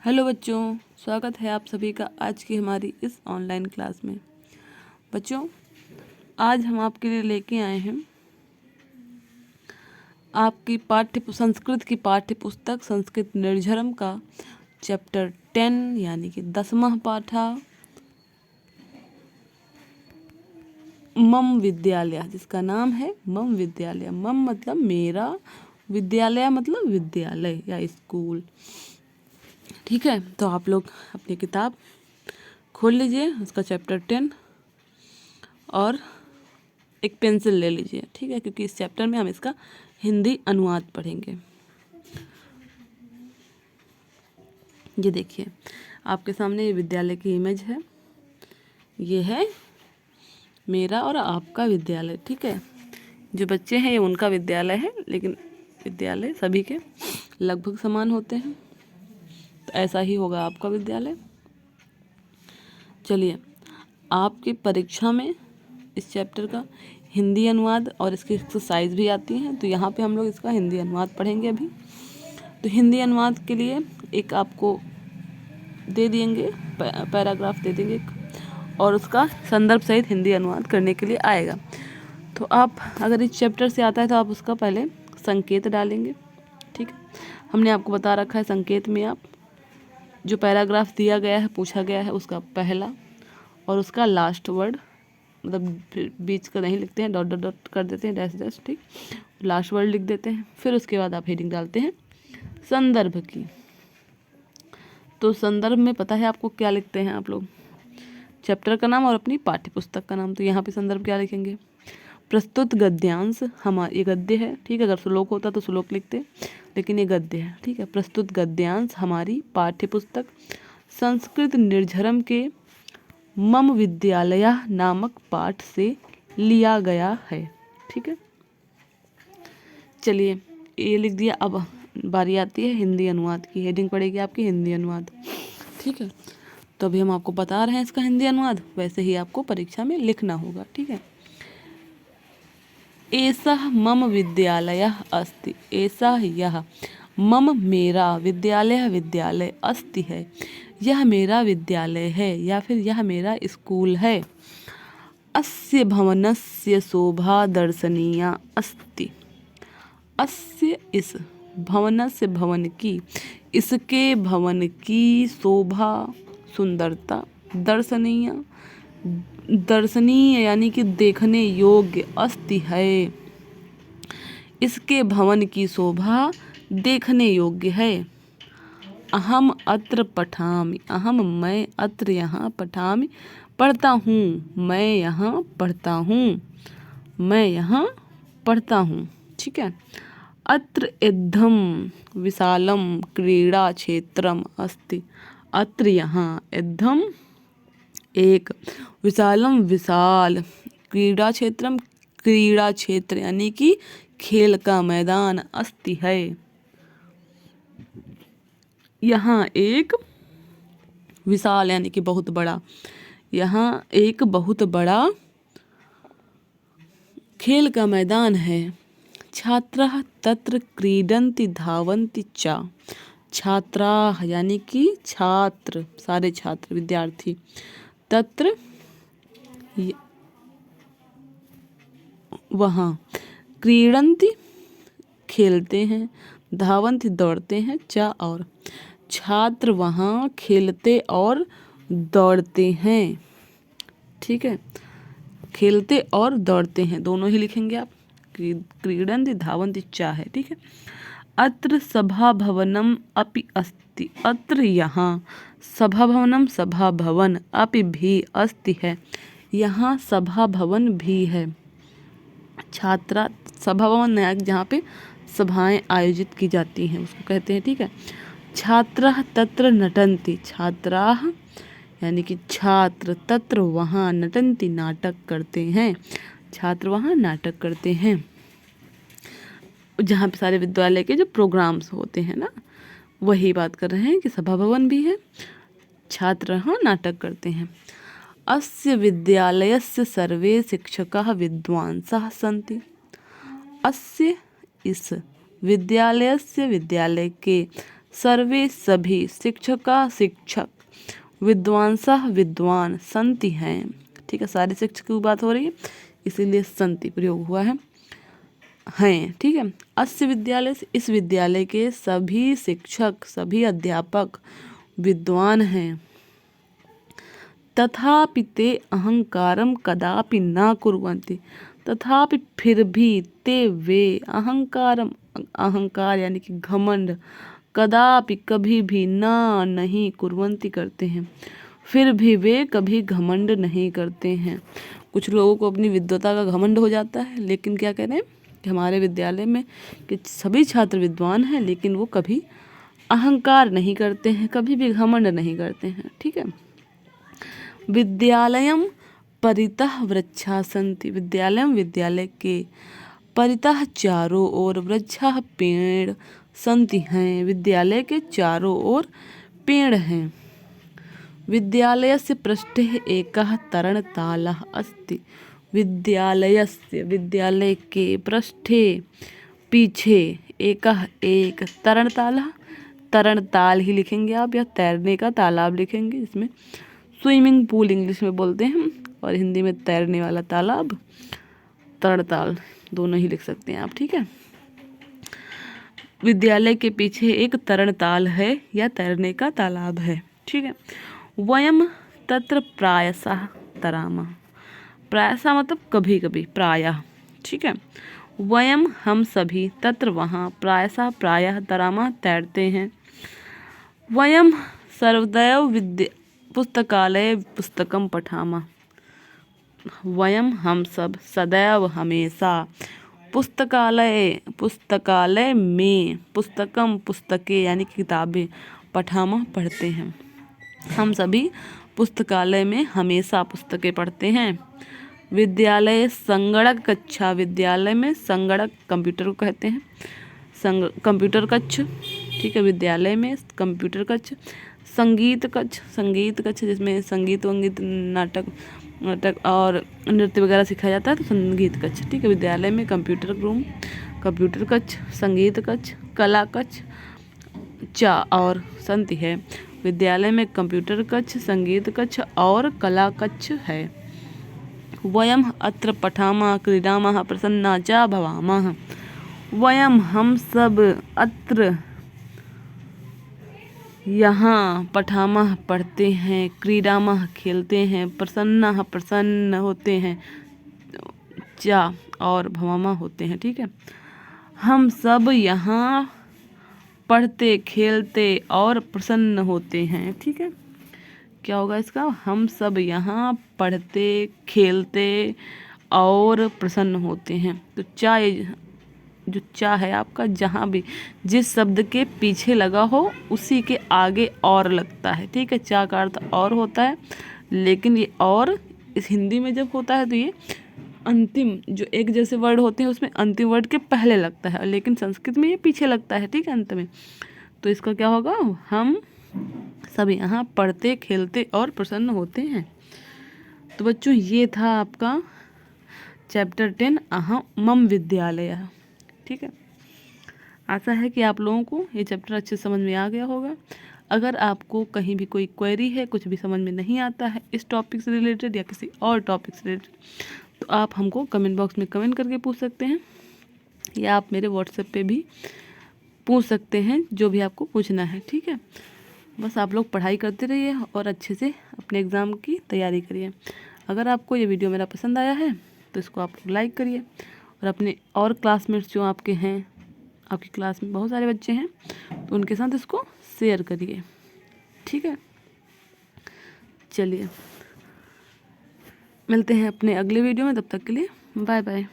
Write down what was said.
Hello बच्चों, स्वागत है आप सभी का आज की हमारी इस ऑनलाइन क्लास में। बच्चों, आज हम आपके लिए लेके आए हैं आपकी संस्कृत की पाठ्य पुस्तक संस्कृत निर्झरम का चैप्टर 10 यानी कि 10वां पाठा मम विद्यालय, जिसका नाम है मम विद्यालय। मम मतलब मेरा, विद्यालय मतलब विद्यालय या स्कूल। ठीक है, तो आप लोग अपनी किताब खोल लीजिए, उसका चैप्टर 10, और एक पेंसिल ले लीजिए। ठीक है, क्योंकि इस चैप्टर में हम इसका हिंदी अनुवाद पढ़ेंगे। ये देखिए, आपके सामने ये विद्यालय की इमेज है। ये है मेरा और आपका विद्यालय। ठीक है, जो बच्चे हैं ये उनका विद्यालय है, लेकिन विद्यालय सभी के लगभग समान होते हैं, तो ऐसा ही होगा आपका विद्यालय। चलिए, आपकी परीक्षा में इस चैप्टर का हिंदी अनुवाद और इसकी एक्सरसाइज भी आती है, तो यहाँ पे हम लोग इसका हिंदी अनुवाद पढ़ेंगे अभी। तो हिंदी अनुवाद के लिए एक आपको दे देंगे, पैराग्राफ दे देंगे और उसका संदर्भ सहित हिंदी अनुवाद करने के लिए आएगा। तो आप अगर इस चैप्टर से आता है तो आप उसका पहले संकेत डालेंगे। ठीक है, हमने आपको बता रखा है संकेत में आप जो पैराग्राफ दिया गया है, पूछा गया है, उसका पहला और उसका लास्ट वर्ड, मतलब बीच का नहीं लिखते हैं, डॉट डॉट डॉट कर देते हैं, डैश डैश। ठीक, लास्ट वर्ड लिख देते हैं। फिर उसके बाद आप हेडिंग डालते हैं संदर्भ की। तो संदर्भ में पता है आपको क्या लिखते हैं आप लोग, चैप्टर का नाम और अपनी पाठ्य पुस्तक का नाम। तो यहाँ पे संदर्भ क्या लिखेंगे, प्रस्तुत गद्यांश। ये गद्य है। ठीक है, अगर श्लोक होता तो श्लोक लिखते, लेकिन ये गद्य है। ठीक है, प्रस्तुत गद्यांश हमारी पाठ्य पुस्तक संस्कृत निर्झरम के मम विद्यालय नामक पाठ से लिया गया है। ठीक है, चलिए ये लिख दिया। अब बारी आती है हिंदी अनुवाद की। हेडिंग पड़ेगी आपकी हिंदी अनुवाद। ठीक है, तो अभी हम आपको बता रहे हैं इसका हिंदी अनुवाद, वैसे ही आपको परीक्षा में लिखना होगा। ठीक है, एषः मम विद्यालयः अस्ति। एषः यह, मम मेरा, विद्यालय विद्यालय, अस्ति है यह मेरा विद्यालय है या फिर यह मेरा स्कूल है। अस्य भवनस्य शोभा दर्शनीया अस्ति। अस्य, इस, भवनस्य, भवन की, इसके, भवन की, शोभा, सुंदरता, दर्शनीय, दर्शनीय यानी कि देखने योग्य, अस्ति है, इसके भवन की शोभा देखने योग्य है। अहम अत्र पठामि। अहम मैं, अत्र यहाँ, पठामि पढ़ता हूँ, मैं यहाँ पढ़ता हूँ, मैं यहाँ पढ़ता हूँ। ठीक है, अत्र इद्धम विशालम क्रीड़ा क्षेत्रम अस्ति। अत्र यहाँ, इद्धम एक, विशालम विशाल, क्रीड़ा क्षेत्रम क्रीड़ा क्षेत्र यानी कि खेल का मैदान, अस्ति है, यहाँ एक, विशाल यानी कि बहुत बड़ा, यहाँ एक बहुत बड़ा खेल का मैदान है। छात्राः तत्र क्रीडन्ति धावन्ति च। छात्राः यानी कि छात्र, सारे छात्र, विद्यार्थी, तत्र वहाँ, क्रीडन्ति खेलते हैं, धावन्ति दौड़ते हैं, च और, छात्र वहाँ खेलते और दौड़ते हैं। ठीक है, खेलते और दौड़ते हैं दोनों ही लिखेंगे आप। क्रीडन्ति धावन्ति च है। ठीक है, अत्र सभा भवनम अपि अस्ति। अत्र यहाँ, सभा भवनम सभा भवन, अपि भी, अस्ति है, यहाँ सभा भवन भी है। छात्रा, सभा भवन जहाँ पे सभाएं आयोजित की जाती हैं उसको कहते हैं। ठीक है, छात्राः तत्र नटन्ति। छात्राः यानी कि छात्र, तत्र वहाँ, नटन्ति नाटक करते हैं, छात्र वहाँ नाटक करते हैं। जहाँ पे सारे विद्यालय के जो प्रोग्राम्स होते हैं ना, वही बात कर रहे हैं कि सभा भवन भी है, छात्र वहाँ नाटक करते हैं। अस्य विद्यालयस्य सर्वे शिक्षकाः विद्वांसः सन्ति। अस्य, इस, विद्यालयस्य, विद्यालय के, सर्वे सभी, शिक्षका शिक्षक, विद्वांसः विद्वान, सन्ति हैं। ठीक है, सारे शिक्षक की बात हो रही है इसीलिए सन्ति प्रयोग हुआ है, हैं। ठीक है, अस्य विद्यालय से, इस विद्यालय के सभी शिक्षक, सभी अध्यापक विद्वान हैं। तथापि ते अहंकारम कदापि न कुर्वन्ति, तथापि फिर भी ते वे अहंकारम, अहंकार यानी कि घमंड, कदापि कभी भी ना नहीं कुर्वन्ति करते हैं, फिर भी वे कभी घमंड नहीं करते हैं। कुछ लोगों को अपनी विद्वता का घमंड हो जाता है, लेकिन क्या कह रहे हैं कि हमारे विद्यालय में कि सभी छात्र विद्वान हैं लेकिन वो कभी अहंकार नहीं करते हैं, कभी भी घमंड नहीं करते हैं। ठीक है, विद्यालयम परितः वृक्षा सन्ति, विद्यालयम विद्यालय के, परितः चारों ओर, वृक्षः पेड़, सन्ति हैं, विद्यालय के चारों ओर पेड़ हैं। विद्यालयस्य पृष्ठे एकः तरणतालः अस्ति, विद्यालयस्य, विद्यालय के, पृष्ठे पीछे, एकः एक, तरणतालः, तरणताल ही लिखेंगे आप या तैरने का तालाब लिखेंगे, इसमें स्विमिंग पूल इंग्लिश में बोलते हैं और हिंदी में तैरने वाला तालाब, तरणताल दोनों ही लिख सकते हैं आप। ठीक है, विद्यालय के पीछे एक तरणताल है या तैरने का तालाब है। ठीक है, वयम तत्र प्रायशः तरामः, प्रायशः मतलब कभी कभी, प्रायः। ठीक है, वयम हम सभी, तत्र वहाँ, प्रायशः प्रायः, तरामः तैरते हैं। वयम सर्वदैव पुस्तकालय पुस्तकम पठामः, वयम हम सब, सदैव हमेशा, पुस्तकालय पुस्तकालय में, पुस्तकम पुस्तकें यानी किताबें, पठामः पढ़ते हैं, हम सभी पुस्तकालय में हमेशा पुस्तकें पढ़ते हैं। विद्यालय संगणक कक्षा, विद्यालय में संगणक कंप्यूटर को कहते हैं, कंप्यूटर कक्ष। ठीक है, विद्यालय में कंप्यूटर कक्ष। संगीत कक्ष, संगीत कक्ष जिसमें संगीत वंगीत, नाटक और नृत्य वगैरह सिखाया जाता है तो संगीत कक्ष। ठीक है, विद्यालय में कंप्यूटर रूम, कंप्यूटर कक्ष, संगीत कक्ष, कला कक्ष, चा और सन्ति है। विद्यालय में कंप्यूटर कक्ष, संगीत कक्ष और कला कक्ष है। वयम अत्र पठामः, क्रीडामः, प्रसन्ना च भवामः, वयम हम सब, अत्र यहाँ, पठामः पढ़ते हैं, क्रीडामः खेलते हैं, प्रसन्ना प्रसन्न होते हैं, चा और भवामः होते हैं। ठीक है, हम सब यहाँ पढ़ते, खेलते और प्रसन्न होते हैं। ठीक है, क्या होगा इसका, हम सब यहाँ पढ़ते, खेलते और प्रसन्न होते हैं। तो चा, जो चा है आपका, जहाँ भी जिस शब्द के पीछे लगा हो उसी के आगे और लगता है। ठीक है, चा का अर्थ और होता है, लेकिन ये और इस हिंदी में जब होता है तो ये अंतिम, जो एक जैसे वर्ड होते हैं उसमें अंतिम वर्ड के पहले लगता है, लेकिन संस्कृत में ये पीछे लगता है। ठीक है, अंत में। तो इसका क्या होगा, हम सब यहाँ पढ़ते, खेलते और प्रसन्न होते हैं। तो बच्चों ये था आपका चैप्टर 10 मम विद्यालय। ठीक है, आशा है कि आप लोगों को ये चैप्टर अच्छे समझ में आ गया होगा। अगर आपको कहीं भी कोई क्वेरी है, कुछ भी समझ में नहीं आता है इस टॉपिक से रिलेटेड या किसी और टॉपिक से रिलेटेड, तो आप हमको कमेंट बॉक्स में कमेंट करके पूछ सकते हैं या आप मेरे व्हाट्सएप पे भी पूछ सकते हैं, जो भी आपको पूछना है। ठीक है, बस आप लोग पढ़ाई करते रहिए और अच्छे से अपने एग्ज़ाम की तैयारी करिए। अगर आपको ये वीडियो मेरा पसंद आया है तो इसको आप लाइक करिए और अपने और क्लासमेट्स जो आपके हैं, आपकी क्लास में बहुत सारे बच्चे हैं, तो उनके साथ इसको शेयर करिए। ठीक है, चलिए मिलते हैं अपने अगले वीडियो में, तब तक के लिए बाय बाय।